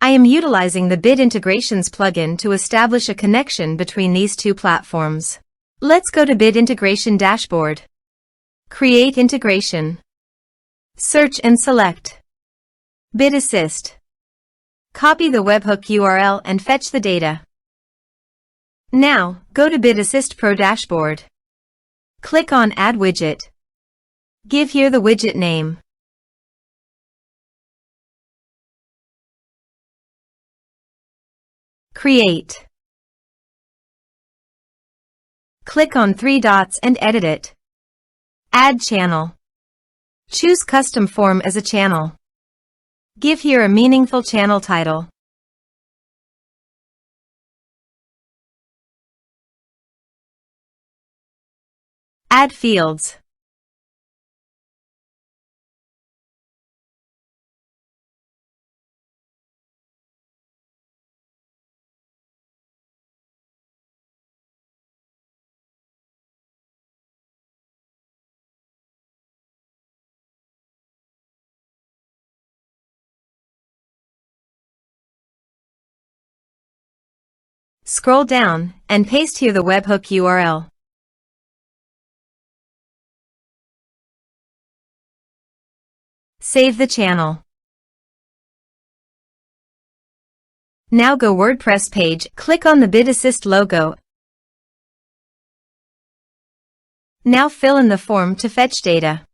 I am utilizing the Bit Integrations plugin to establish a connection between these two platforms. Let's go to Bit Integration Dashboard. Create integration. Search and select Bit Assist. Copy the webhook URL and fetch the data. Now, go to Bit Assist Pro Dashboard. Click on Add Widget. Give here the widget name. Create. Click on three dots and edit it. Add channel. Choose Custom Form as a channel. Give here a meaningful channel title. Add fields. Scroll down and paste here the webhook URL. Save the channel. Now go WordPress page, click on the Bit Assist logo. Now fill in the form to fetch data.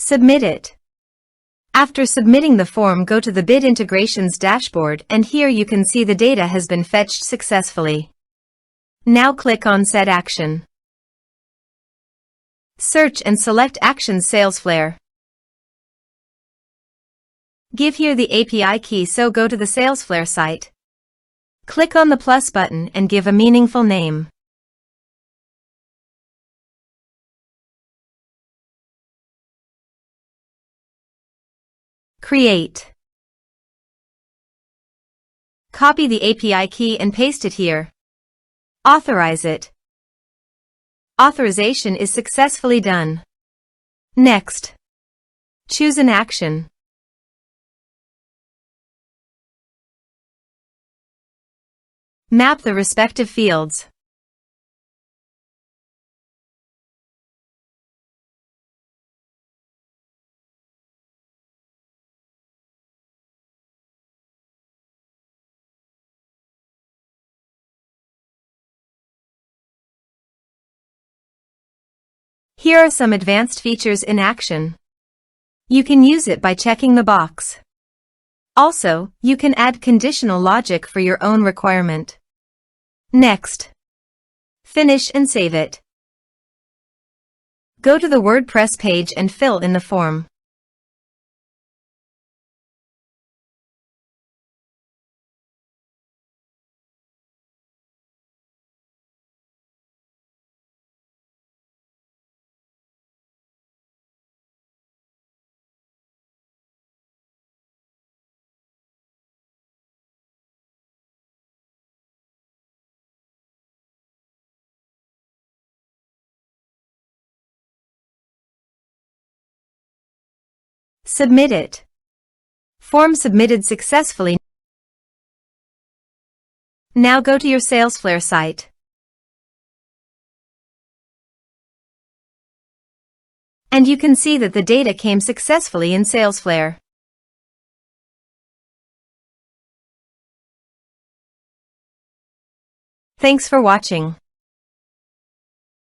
Submit it. After submitting the form, go to the Bit Integrations dashboard and here you can see the data has been fetched successfully. Now click on Set Action. Search and select Actions Salesflare. Give here the API key, so go to the Salesflare site. Click on the plus button and give a meaningful name. Create. Copy the API key and paste it here. Authorize it. Authorization is successfully done. Next. Choose an action. Map the respective fields. Here are some advanced features in action. You can use it by checking the box. Also, you can add conditional logic for your own requirement. Next. Finish and save it. Go to the WordPress page and fill in the form. Submit it. Form submitted successfully. Now go to your Salesflare site. And you can see that the data came successfully in Salesflare. Thanks for watching.